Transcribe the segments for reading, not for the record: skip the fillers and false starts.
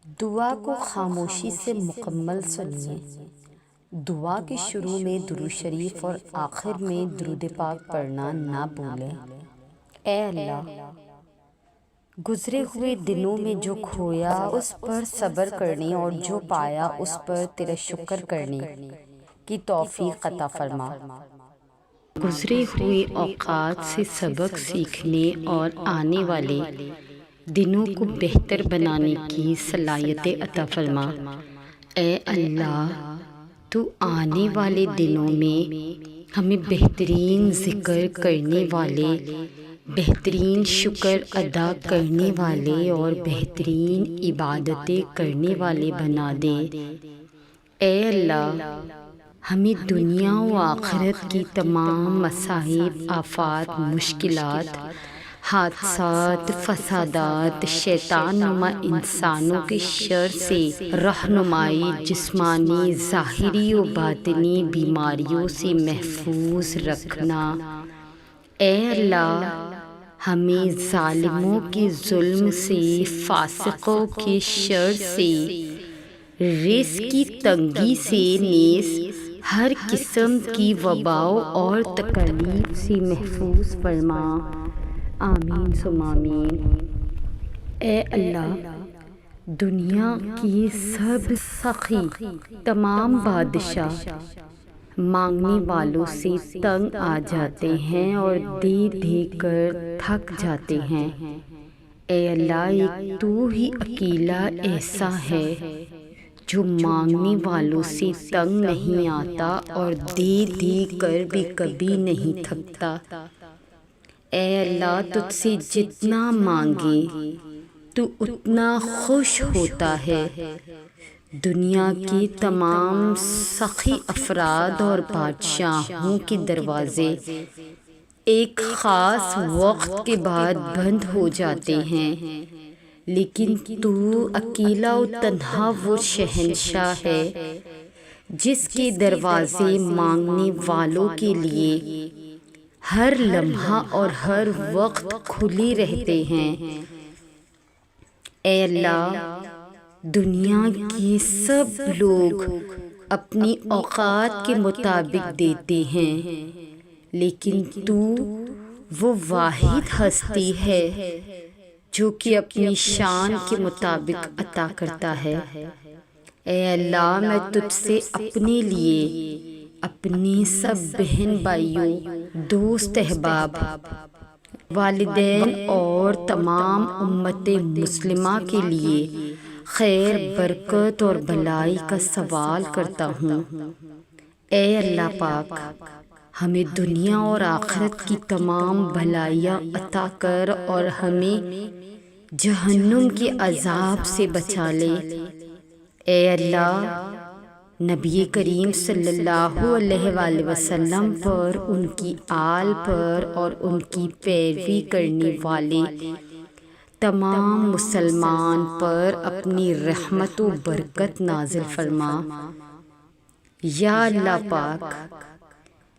دعا کو خاموشی سے مکمل سنیے۔ دعا کے شروع میں درود شریف اور آخر میں درود پاک پڑھنا نہ بھولیں۔ اے اللہ، گزرے ہوئے دنوں میں جو کھویا اس پر صبر کرنے اور جو پایا اس پر تیرا شکر کرنے کی توفیق عطا فرما۔ گزرے ہوئے اوقات سے سبق سیکھنے اور آنے والے دنوں کو بہتر بنانے کی صلاحیت عطا فرما۔ اے اللہ، تو آنے والے دنوں میں ہمیں بہترین ذکر کرنے والے، بہترین شکر ادا کرنے والے اور بہترین عبادتیں کرنے والے بنا دے۔ اے اللہ، ہمیں دنیا و آخرت کی تمام مصائب، آفات، مشکلات، حادثات، فسادات، شیطان نما انسانوں کے شر سے رہنمائی، جسمانی، ظاہری و باطنی بیماریوں سے محفوظ رکھنا۔ اے اللہ، ہمیں ظالموں کے ظلم سے، فاسقوں کے شر سے، رزق کی تنگی سے نیز ہر قسم کی وباؤں اور تکالیف سے محفوظ فرما۔ آمین ثم آمین۔ اے اللہ، دنیا کی سب سخی تمام بادشاہ مانگنے والوں سے تنگ آ جاتے ہیں اور دے دے کر تھک جاتے ہیں۔ اے اللہ، ایک تو ہی اکیلا ایسا ہے جو مانگنے والوں سے تنگ نہیں آتا اور دے دے کر بھی کبھی نہیں تھکتا۔ اے اللہ، تجھ سے جتنا مانگے تو اتنا خوش ہوتا ہے۔ دنیا کے تمام سخی افراد اور بادشاہوں کے دروازے ایک خاص وقت کے بعد بند ہو جاتے ہیں، لیکن تو اکیلا و تنہا وہ شہنشاہ ہے جس کے دروازے مانگنے والوں کے لیے ہر لمحہ اور ہر وقت کھلے رہتے ہیں۔ اے اللہ، دنیا کے سب لوگ اپنی اوقات کے مطابق دیتے ہیں، لیکن تو وہ واحد ہستی ہے جو کہ اپنی شان کے مطابق عطا کرتا ہے۔ اے اللہ، میں تجھ سے اپنے لیے، اپنے سب بہن بھائیوں، دوست احباب، والدین اور تمام امت مسلمہ کے لیے خیر، برکت اور بھلائی کا سوال کرتا ہوں۔ اے اللہ پاک، ہمیں دنیا اور آخرت کی تمام بھلائیاں عطا کر اور ہمیں جہنم کے عذاب سے بچا لے۔ اے اللہ، نبی کریم صلی اللہ علیہ وآلہ وسلم پر، ان کی آل پر اور ان کی پیروی کرنے والے تمام مسلمان پر اپنی رحمت و برکت نازل فرما۔ یا اللہ پاک،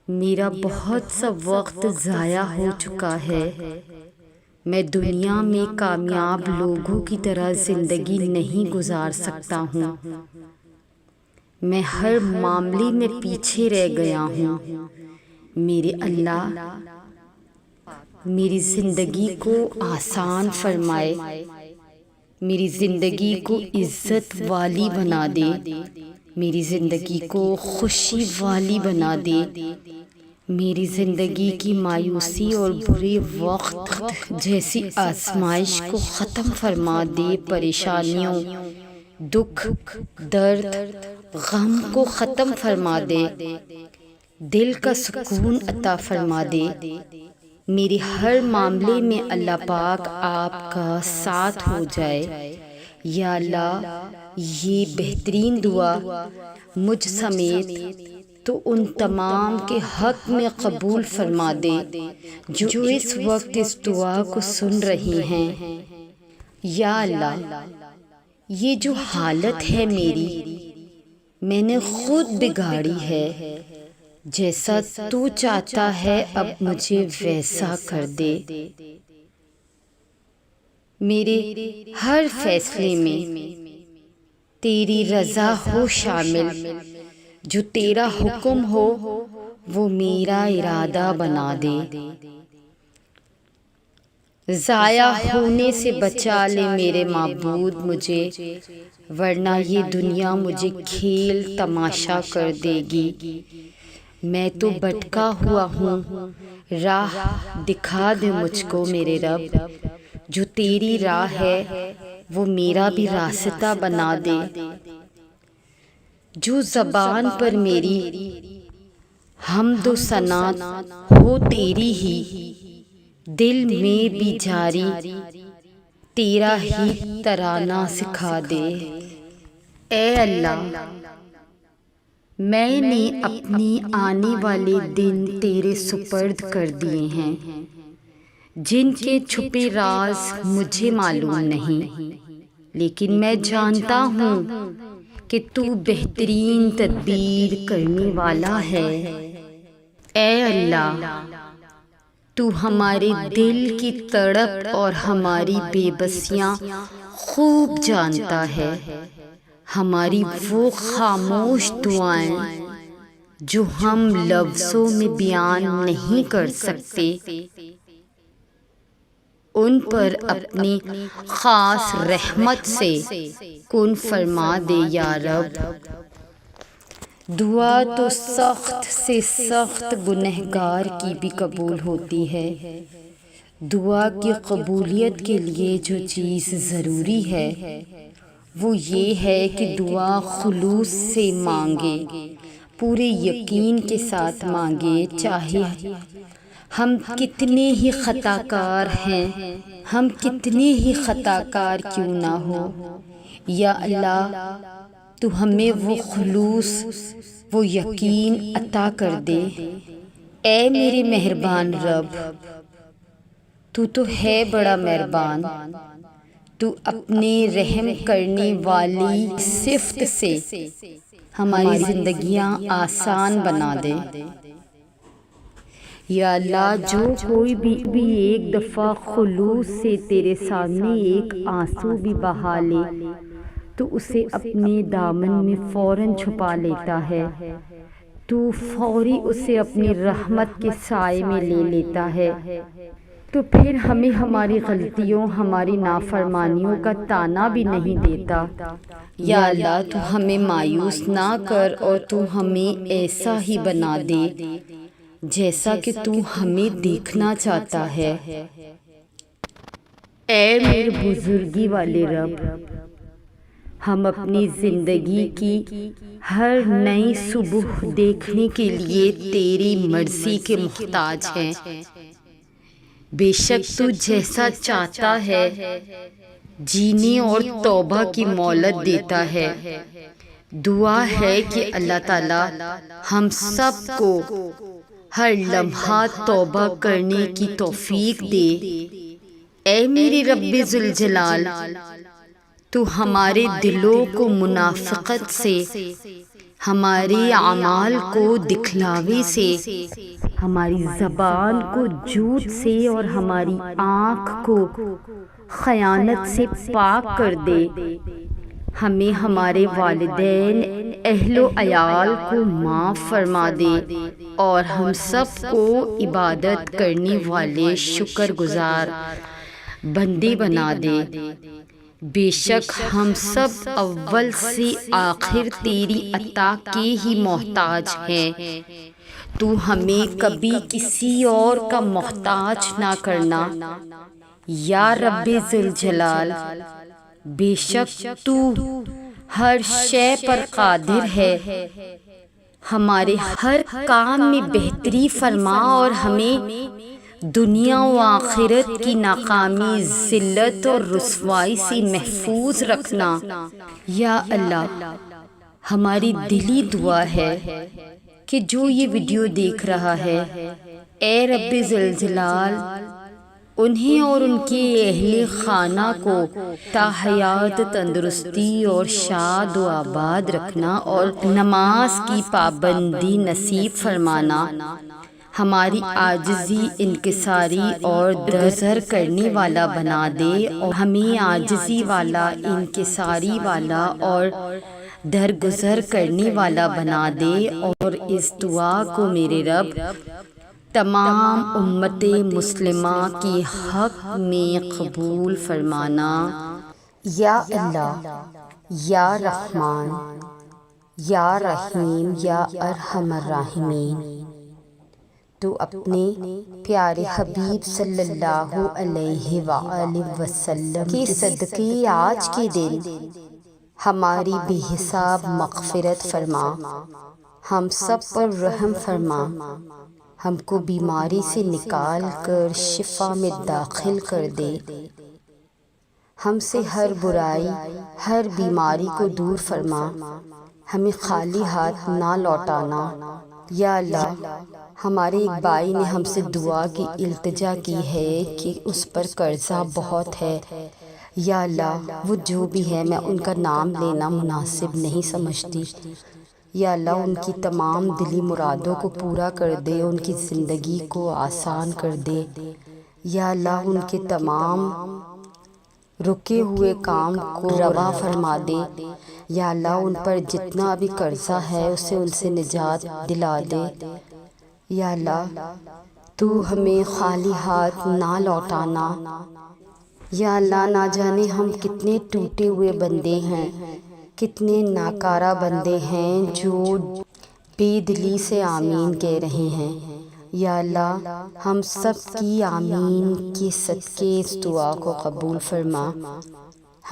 میرا بہت سا وقت ضائع ہو چکا ہے۔ میں دنیا میں کامیاب لوگوں کی طرح زندگی نہیں گزار سکتا ہوں۔ میں ہر معاملے میں پیچھے رہ گیا ہوں۔ میرے اللہ، میری زندگی کو آسان فرمائے، میری زندگی کو عزت والی بنا دے، میری زندگی کو خوشی والی بنا دے، میری زندگی کی مایوسی اور برے وقت جیسی آزمائش کو ختم فرما دے، پریشانیوں، دکھ، درد، غم کو ختم فرما دے، دل کا سکون عطا فرما دے۔ میرے ہر معاملے میں اللہ پاک آپ کا ساتھ ہو جائے۔ یا اللہ، یہ بہترین دعا مجھ سمیت تو ان تمام کے حق میں قبول فرما دے جو اس وقت اس دعا کو سن رہی ہیں۔ یا اللہ، یہ جو حالت ہے میری، میں نے خود بگاڑی ہے، جیسا تو چاہتا ہے اب مجھے ویسا کر دے۔ میرے ہر فیصلے میں تیری رضا ہو شامل، جو تیرا حکم ہو وہ میرا ارادہ بنا دے، ضائع ہونے سے بچا لے میرے معبود مجھے، ورنہ یہ دنیا مجھے کھیل تماشا کر دے گی۔ میں تو بھٹکا ہوا ہوں، راہ دکھا دے مجھ کو میرے رب، جو تیری راہ ہے وہ میرا بھی راستہ بنا دے۔ جو زبان پر میری حمد و ثنا ہو تیری ہی، دل میں بھی جاری تیرا ہی ترانہ سکھا دے۔ اے اللہ، میں نے اپنی آنے والے دن تیرے سپرد کر دیے ہیں، جن کے چھپے راز مجھے معلوم نہیں، لیکن میں جانتا ہوں کہ تو بہترین تدبیر کرنے والا ہے۔ اے اللہ، تو ہمارے دل کی تڑپ اور ہماری بے بسیاں خوب جانتا ہے، ہماری وہ خاموش دعائیں جو ہم لفظوں میں بیان نہیں کر سکتے، ان پر اپنی خاص رحمت سے کن فرما دے یا رب۔ دعا تو سخت سے سخت گنہگار کی بھی قبول ہوتی ہے۔ دعا کی قبولیت کے لیے جو چیز ضروری ہے وہ یہ ہے کہ دعا خلوص سے مانگے، پورے یقین کے ساتھ مانگے، چاہے ہم کتنے ہی خطا کار ہیں، ہم کتنے ہی خطا کار کیوں نہ ہو۔ یا اللہ، تو ہمیں وہ خلوص، وہ یقین عطا کر دے۔ اے میرے مہربان رب، تو ہے بڑا مہربان، تو اپنے رحم کرنے والی صفت سے ہماری زندگیاں آسان بنا دے۔ یا اللہ، جو کوئی بھی ایک دفعہ خلوص سے تیرے سامنے ایک آنسو بھی بہا لے تو اسے اپنے دامن میں فوراً چھپا لیتا ہے، تو فوری اسے اپنی رحمت کے سائے میں لے لیتا ہے، تو پھر ہمیں ہماری غلطیوں، ہماری نافرمانیوں کا طعنہ بھی نہیں دیتا۔ یا اللہ، تو ہمیں مایوس نہ کر اور تو ہمیں ایسا ہی بنا دے جیسا کہ تو ہمیں دیکھنا چاہتا ہے۔ اے میرے بزرگی والے رب، ہم اپنی زندگی کی ہر نئی صبح دیکھنے کے لیے تیری مرضی کے محتاج ہیں۔ بے شک تو جیسا چاہتا ہے جینے اور توبہ کی مہلت دیتا ہے۔ دعا ہے کہ اللہ تعالیٰ ہم سب کو ہر لمحہ توبہ کرنے کی توفیق دے۔ اے میرے رب ذوالجلال، تو ہمارے دلوں کو منافقت سے، ہمارے اعمال کو دکھلاوے سے، ہماری زبان کو جھوٹ سے اور ہماری آنکھ کو خیانت سے پاک کر دے۔ ہمیں ہمارے والدین، اہل و عیال کو معاف فرما دے اور ہم سب کو عبادت کرنے والے شکر گزار بندے بنا دے۔ بے شک ہم سب اول سے آخر تیری عطا کے ہی محتاج ہیں، تو ہمیں کبھی کسی اور کا محتاج نہ کرنا۔ یا رب ذوالجلال، بے شک تو ہر شے پر قادر ہے، ہمارے ہر کام میں بہتری فرما اور ہمیں دنیا و آخرت کی ناکامی، ذلت اور رسوائی سے محفوظ رکھنا۔ یا اللہ، ہماری دلی دعا ہے کہ جو یہ ویڈیو دیکھ رہا ہے، اے رب ذوالجلال، انہیں اور ان کے اہل خانہ کو تا حیات تندرستی اور شاد و آباد رکھنا اور نماز کی پابندی نصیب فرمانا۔ ہماری عاجزی انکساری اور درگزر کرنے والا بنا دے، اور ہمیں عاجزی والا، انکساری والا اور درگزر کرنے والا بنا دے، اور اس دعا کو میرے رب تمام امت مسلمہ کے حق میں قبول فرمانا۔ یا اللہ، یا رحمان، یا رحیم، یا ارحم الراحمین، تو اپنے پیارے حبیب صلی اللہ علیہ وآلہ وسلم کے صدقے آج کے دن ہماری بے حساب مغفرت فرما، ہم سب پر رحم فرما، ہم کو بیماری سے نکال کر شفا میں داخل کر دے، ہم سے ہر برائی، ہر بیماری کو دور فرما، ہمیں خالی ہاتھ نہ لوٹانا۔ یا اللہ، ہمارے ایک بھائی نے ہم سے دعا کی التجا کی ہے کہ اس پر قرضہ بہت ہے۔ یا اللہ، وہ جو بھی ہے، میں ان کا نام لینا مناسب نہیں سمجھتی۔ یا اللہ، ان کی تمام دلی مرادوں کو پورا کر دے، ان کی زندگی کو آسان کر دے۔ یا اللہ، ان کے تمام رکے ہوئے کام کو روا فرما دے۔ یا اللہ، ان پر جتنا بھی قرضہ ہے اسے ان سے نجات دلا دے۔ یا اللہ، تو ہمیں خالی ہاتھ نہ لوٹانا۔ یا اللہ، نہ جانے ہم کتنے ٹوٹے ہوئے بندے ہیں، کتنے ناکارہ بندے ہیں جو بے دلی سے آمین کہہ رہے ہیں۔ یا اللہ، ہم سب کی آمین کے صدقے اس دعا کو قبول فرما،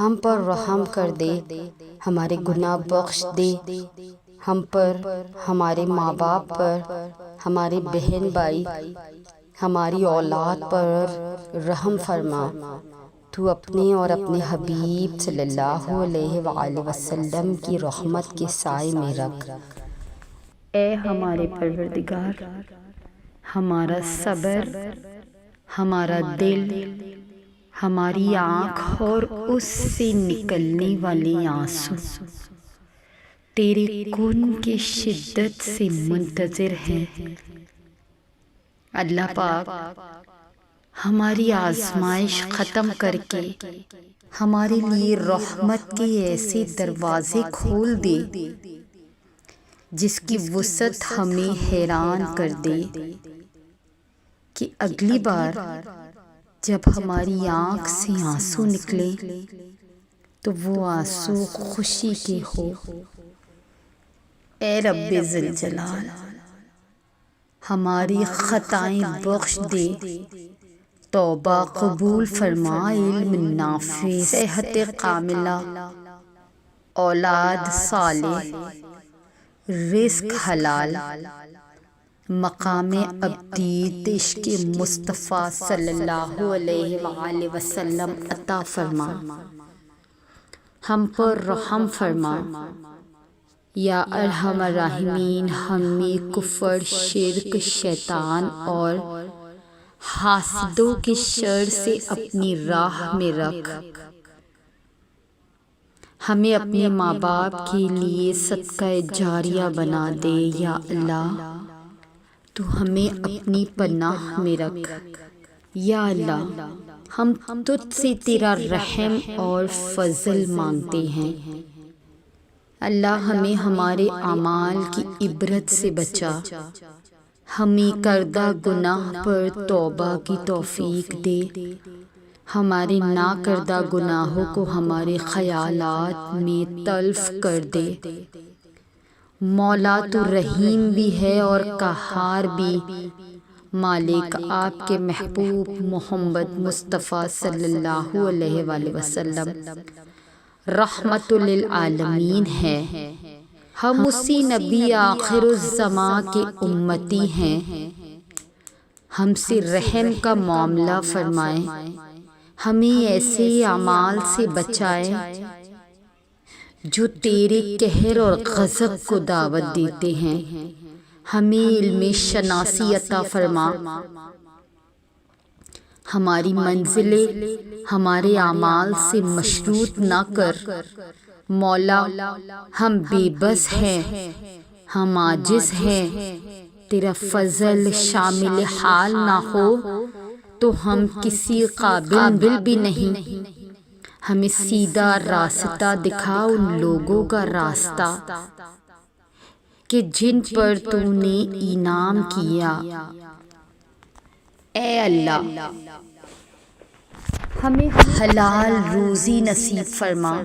ہم پر رحم کر دے، ہمارے گناہ بخش دے، ہم پر، ہمارے ماں باپ پر، ہمارے بہن بھائی، ہماری اولاد پر رحم فرما۔ تو اپنے اور اپنے حبیب صلی اللہ علیہ وآلہ وسلم کی رحمت کے سائے میں رکھ۔ اے ہمارے پروردگار، ہمارا صبر، ہمارا دل، ہماری آنکھ اور اس سے نکلنے والے آنسو تیرے کن کی شدت سے منتظر ہیں۔ اللہ پاک، ہماری آزمائش ختم کر کے ہمارے لیے رحمت کے ایسے دروازے کھول دے جس کی وسعت ہمیں حیران کر دے، کہ اگلی بار جب ہماری آنکھ سے آنسو نکلے تو وہ آنسو خوشی کے ہو۔ اے رب ذوالجلال، ہماری خطائیں بخش دے، توبہ قبول فرما، علم نافع، صحت کاملہ، اولاد صالح، رزق حلال، مقام ابدی عشق مصطفیٰ صلی اللہ علیہ وآلہ وسلم عطا فرما، ہم پر رحم فرما۔ یا ارحم الراحمین، ہمیں کفر، شرک، شیطان اور حاسدوں کے شر سے اپنی راہ میں رکھ، ہمیں اپنے ماں باپ کے لیے صدقہ جاریہ بنا دے۔ یا اللہ، تو ہمیں اپنی پناہ میں رکھ۔ یا اللہ، ہم تجھ سے تیرا رحم اور فضل مانگتے ہیں۔ اللہ، ہمیں ہمارے اعمال کی عبرت سے بچا، ہمیں کردہ گناہ پر توبہ کی توفیق دے، ہمارے نہ کردہ گناہوں کو ہمارے خیالات میں تلف کر دے۔ مولا، تو رحیم بھی ہے اور قہار بھی۔ مالک، آپ کے محبوب محمد مصطفیٰ صلی اللہ علیہ وآلہ وسلم رحمت للعالمین ہے، ہم اسی نبی آخر الزماں کے امتی ہیں، ہم سے رحم کا معاملہ فرمائیں، ہمیں ایسے اعمال سے بچائے جو تیرے قہر اور غضب کو دعوت دیتے ہیں، ہمیں علم شناسی عطا فرما، ہماری منزلیں ہمارے اعمال سے مشروط نہ کر۔ مولا، ہم بے بس ہیں، ہم عاجز ہیں، تیرا فضل شامل حال نہ ہو تو ہم کسی قابل بھی نہیں۔ ہمیں سیدھا راستہ دکھا ان لوگوں کا راستہ کہ جن پر تو نے انعام کیا۔ اے اللہ ہمیں حلال روزی نصیب فرما،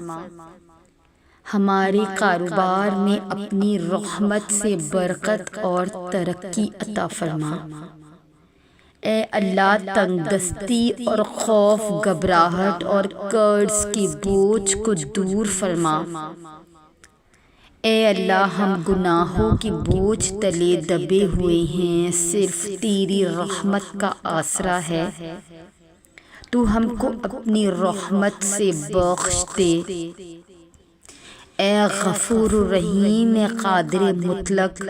ہمارے کاروبار میں اپنی رحمت سے برکت اور ترقی عطا فرما۔ اے اللہ تنگ دستی اور خوف گھبراہٹ اور قرض کے بوجھ کو دور فرما۔ اے اللہ ہم گناہوں کے بوجھ تلے دبے ہوئے ہیں، صرف تیری رحمت کا آسرا ہے، تو ہم کو اپنی رحمت سے بخش دے۔ اے غفور الرحیم، اے قادر مطلق،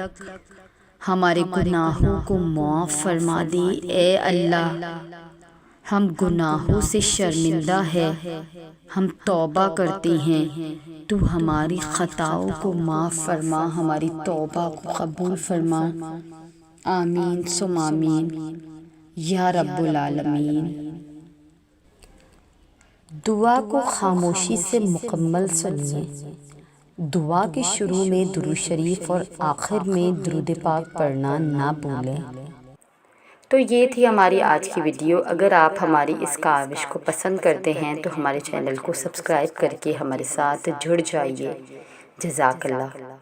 ہمارے گناہوں کو معاف فرما دے۔ اے اللہ ہم گناہوں سے شرمندہ ہے، ہم توبہ کرتے ہیں، تو ہماری خطاؤں کو معاف فرما، ہماری توبہ کو قبول فرما۔ آمین ثم آمین یا رب العالمین۔ دعا کو خاموشی سے مکمل سنیے۔ دعا کے شروع میں درود شریف اور آخر میں درود پاک پڑھنا نہ بھولیں۔ تو یہ تھی ہماری آج کی ویڈیو۔ اگر آپ ہماری اس کاوش کو پسند کرتے ہیں تو ہمارے چینل کو سبسکرائب کر کے ہمارے ساتھ جڑ جائیے۔ جزاک اللہ۔